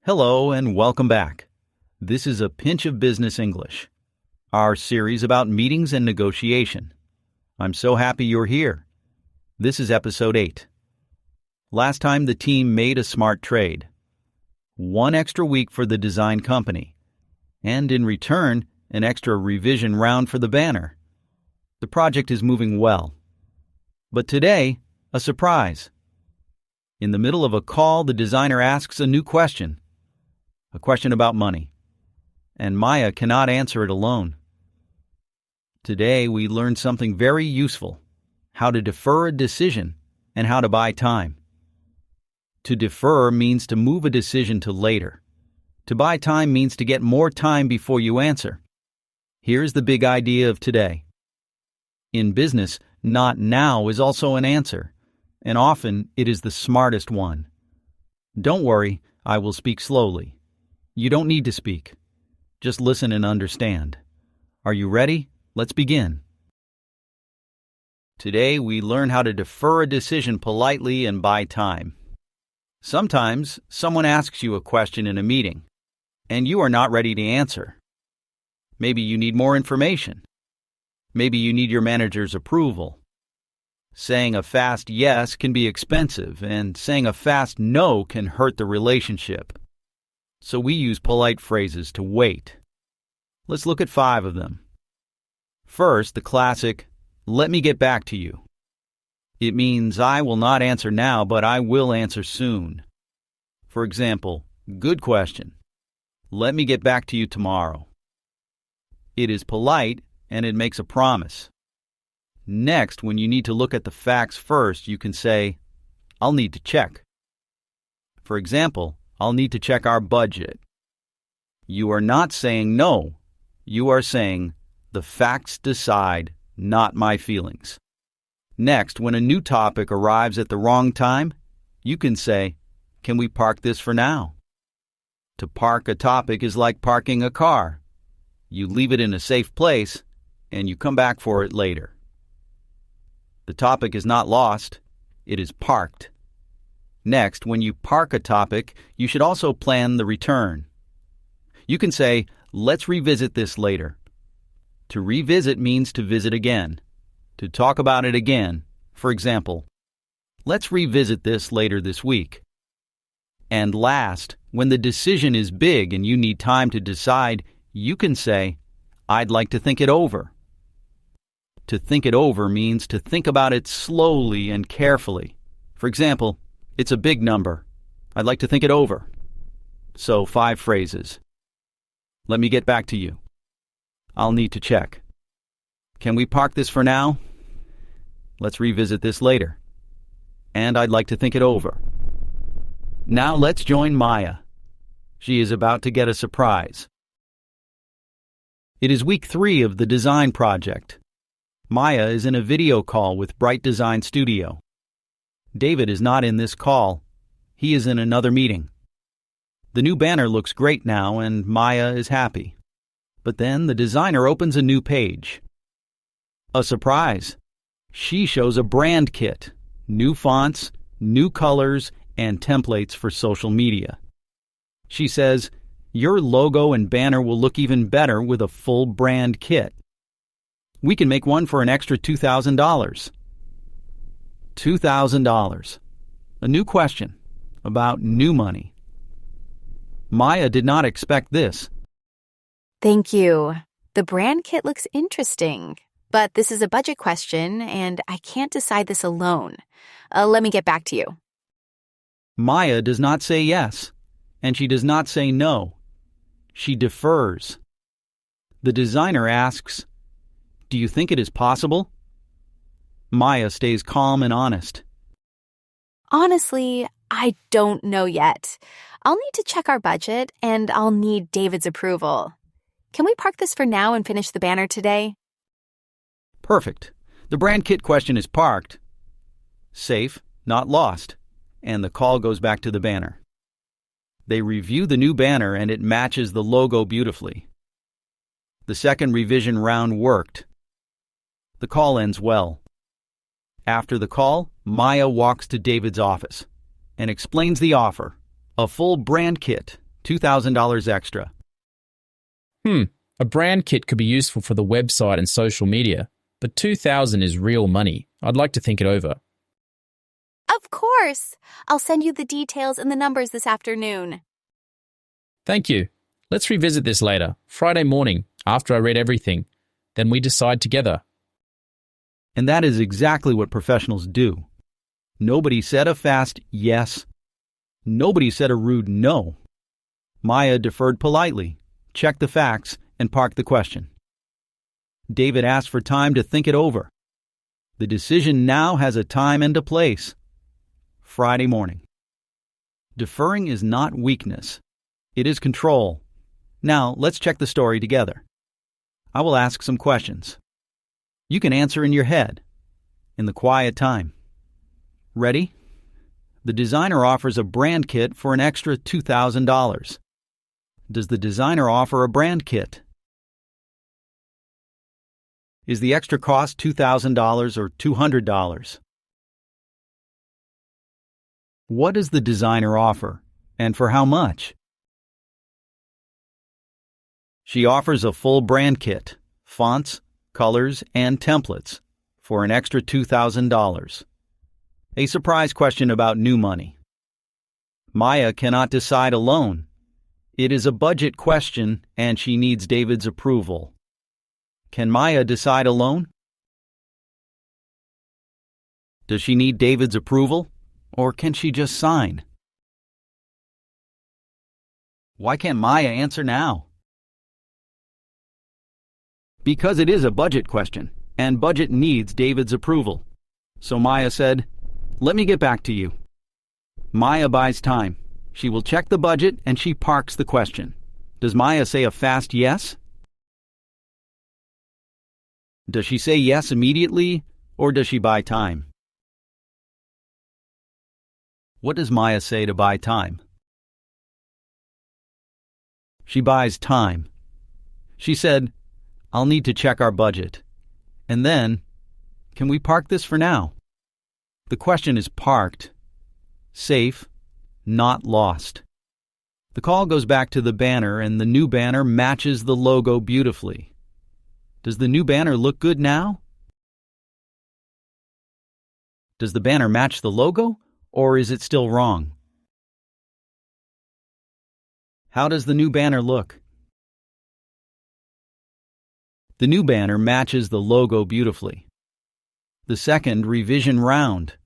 Hello and welcome back. This is A Pinch of Business English, our series about meetings and negotiation. I'm so happy you're here. This is Episode 8. Last time the team made a smart trade. 1 extra week for the design company, and in return, an extra revision round for the banner. The project is moving well. But today, a surprise. In the middle of a call, the designer asks a new question. A question about money. And Maya cannot answer it alone. Today, we learned something very useful: how to defer a decision and how to buy time. To defer means to move a decision to later. To buy time means to get more time before you answer. Here's the big idea of today. In business, not now is also an answer, and often it is the smartest one. Don't worry, I will speak slowly. You don't need to speak. Just listen and understand. Are you ready? Let's begin. Today, we learn how to defer a decision politely and buy time. Sometimes, someone asks you a question in a meeting, and you are not ready to answer. Maybe you need more information. Maybe you need your manager's approval. Saying a fast yes can be expensive, and saying a fast no can hurt the relationship. So we use polite phrases to wait. Let's look at 5 of them. First, the classic, "Let me get back to you." It means I will not answer now, but I will answer soon. For example, good question. Let me get back to you tomorrow. It is polite and it makes a promise. Next, when you need to look at the facts first, you can say, I'll need to check. For example, I'll need to check our budget. You are not saying no. You are saying, the facts decide, not my feelings. Next, when a new topic arrives at the wrong time, you can say, can we park this for now? To park a topic is like parking a car. You leave it in a safe place, and you come back for it later. The topic is not lost, it is parked. Next, when you park a topic, you should also plan the return. You can say, let's revisit this later. To revisit means to visit again. To talk about it again. For example, let's revisit this later this week. And last, when the decision is big and you need time to decide, you can say, I'd like to think it over. To think it over means to think about it slowly and carefully. For example, it's a big number. I'd like to think it over. So 5 phrases. Let me get back to you. I'll need to check. Can we park this for now? Let's revisit this later. And I'd like to think it over. Now let's join Maya. She is about to get a surprise. It is week 3 of the design project. Maya is in a video call with Bright Design Studio. David is not in this call. He is in another meeting. The new banner looks great now, and Maya is happy. But then the designer opens a new page. A surprise. She shows a brand kit, new fonts, new colors, and templates for social media. She says, your logo and banner will look even better with a full brand kit. We can make one for an extra $2,000. $2,000. A new question about new money. Maya did not expect this. Thank you. The brand kit looks interesting, but this is a budget question and I can't decide this alone. Let me get back to you. Maya does not say yes, and she does not say no. She defers. The designer asks, do you think it is possible? Maya stays calm and honest. Honestly, I don't know yet. I'll need to check our budget, and I'll need David's approval. Can we park this for now and finish the banner today? Perfect. The brand kit question is parked. Safe, not lost. And the call goes back to the banner. They review the new banner, and it matches the logo beautifully. The second revision round worked. The call ends well. After the call, Maya walks to David's office and explains the offer, a full brand kit, $2,000 extra. A brand kit could be useful for the website and social media, but $2,000 is real money. I'd like to think it over. Of course. I'll send you the details and the numbers this afternoon. Thank you. Let's revisit this later, Friday morning, after I read everything. Then we decide together. And that is exactly what professionals do. Nobody said a fast yes. Nobody said a rude no. Maya deferred politely, checked the facts, and parked the question. David asked for time to think it over. The decision now has a time and a place. Friday morning. Deferring is not weakness. It is control. Now, let's check the story together. I will ask some questions. You can answer in your head, in the quiet time. Ready? The designer offers a brand kit for an extra $2,000. Does the designer offer a brand kit? Is the extra cost $2,000 or $200? What does the designer offer, and for how much? She offers a full brand kit, fonts, colors, and templates for an extra $2,000. A surprise question about new money. Maya cannot decide alone. It is a budget question, and she needs David's approval. Can Maya decide alone? Does she need David's approval, or can she just sign? Why can't Maya answer now? Because it is a budget question, and budget needs David's approval. So Maya said, "Let me get back to you." Maya buys time. She will check the budget and she parks the question. Does Maya say a fast yes? Does she say yes immediately, or does she buy time? What does Maya say to buy time? She buys time. She said, "I'll need to check our budget." And then, "Can we park this for now?" The question is parked, safe, not lost. The call goes back to the banner, and the new banner matches the logo beautifully. Does the new banner look good now? Does the banner match the logo, or is it still wrong? How does the new banner look? The new banner matches the logo beautifully. The second revision round,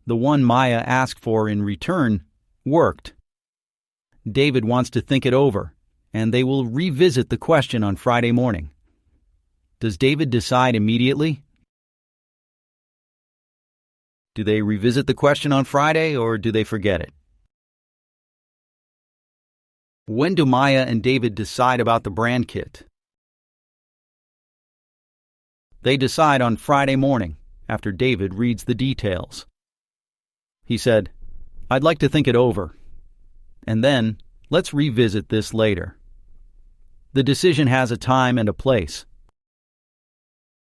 the one Maya asked for in return, worked. David wants to think it over, and they will revisit the question on Friday morning. Does David decide immediately? Do they revisit the question on Friday, or do they forget it? When do Maya and David decide about the brand kit? They decide on Friday morning, after David reads the details. He said, "I'd like to think it over. And then, let's revisit this later." The decision has a time and a place.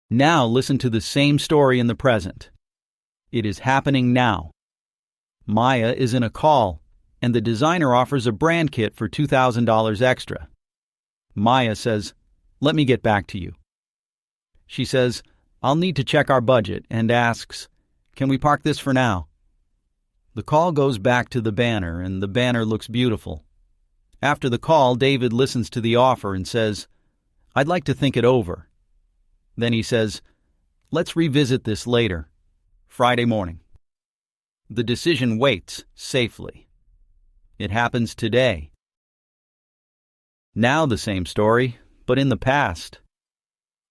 Now listen to the same story in the present. It is happening now. Maya is in a call, and the designer offers a brand kit for $2,000 extra. Maya says, "Let me get back to you." She says, "I'll need to check our budget," and asks, "Can we park this for now?" The call goes back to the banner, and the banner looks beautiful. After the call, David listens to the offer and says, "I'd like to think it over." Then he says, "Let's revisit this later, Friday morning." The decision waits safely. It happens today. Now the same story, but in the past.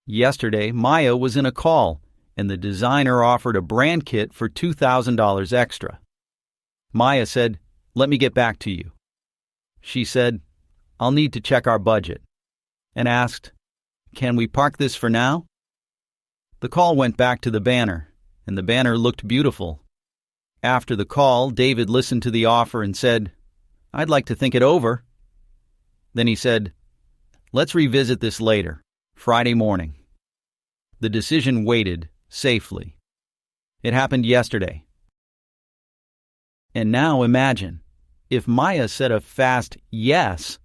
Yesterday, Maya was in a call, and the designer offered a brand kit for $2,000 extra. Maya said, "Let me get back to you." She said, "I'll need to check our budget," and asked, "Can we park this for now?" The call went back to the banner, and the banner looked beautiful. After the call, David listened to the offer and said, "I'd like to think it over." Then he said, "Let's revisit this later, Friday morning." The decision waited safely. It happened yesterday. And now imagine, If Maya said a fast yes,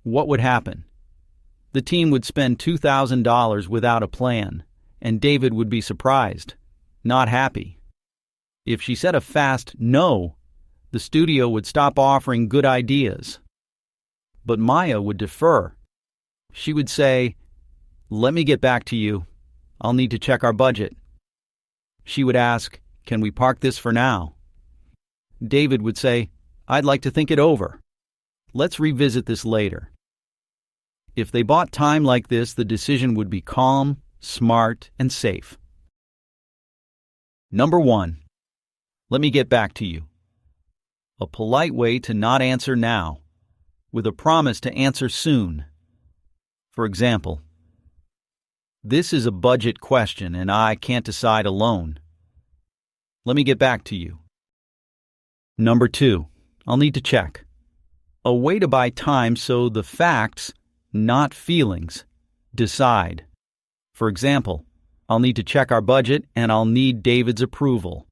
what would happen? The team would spend $2,000 without a plan, and David would be surprised, not happy. If she said a fast no, the studio would stop offering good ideas. But Maya would defer. She would say, "Let me get back to you. I'll need to check our budget." She would ask, "Can we park this for now?" David would say, "I'd like to think it over. Let's revisit this later." If they bought time like this, the decision would be calm, smart, and safe. Number 1. Let me get back to you. A polite way to not answer now, with a promise to answer soon. For example, "This is a budget question and I can't decide alone. Let me get back to you." Number 2. I'll need to check. A way to buy time so the facts, not feelings, decide. For example, "I'll need to check our budget and I'll need David's approval."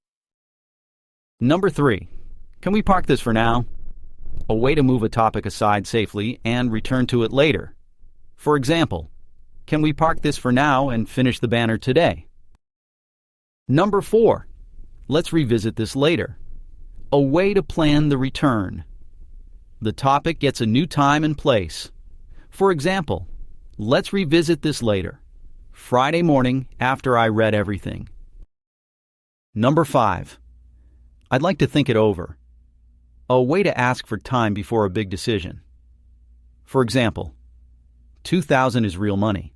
Number 3. Can we park this for now? A way to move a topic aside safely and return to it later. For example, "Can we park this for now and finish the banner today?" Number 4. Let's revisit this later. A way to plan the return. The topic gets a new time and place. For example, "Let's revisit this later. Friday morning after I read everything." Number 5. I'd like to think it over. A way to ask for time before a big decision. For example, $2,000 is real money.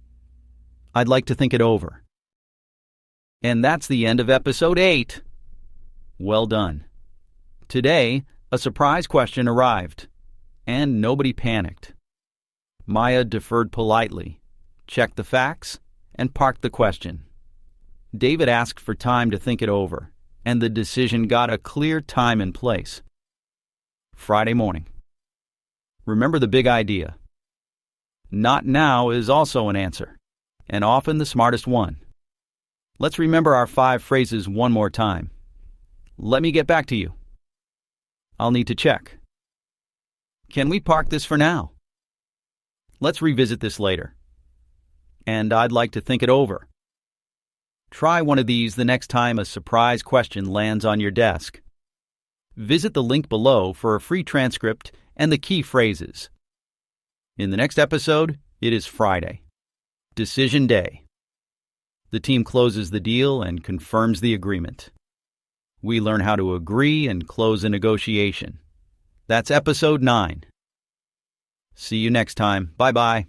I'd like to think it over. And that's the end of Episode 8. Well done. Today, a surprise question arrived, and nobody panicked. Maya deferred politely, checked the facts, and parked the question. David asked for time to think it over, and the decision got a clear time and place. Friday morning. Remember the big idea. Not now is also an answer, and often the smartest one. Let's remember our 5 phrases one more time. Let me get back to you. I'll need to check. Can we park this for now? Let's revisit this later. And I'd like to think it over. Try one of these the next time a surprise question lands on your desk. Visit the link below for a free transcript and the key phrases. In the next episode, it is Friday, Decision Day. The team closes the deal and confirms the agreement. We learn how to agree and close a negotiation. That's Episode 9. See you next time. Bye-bye.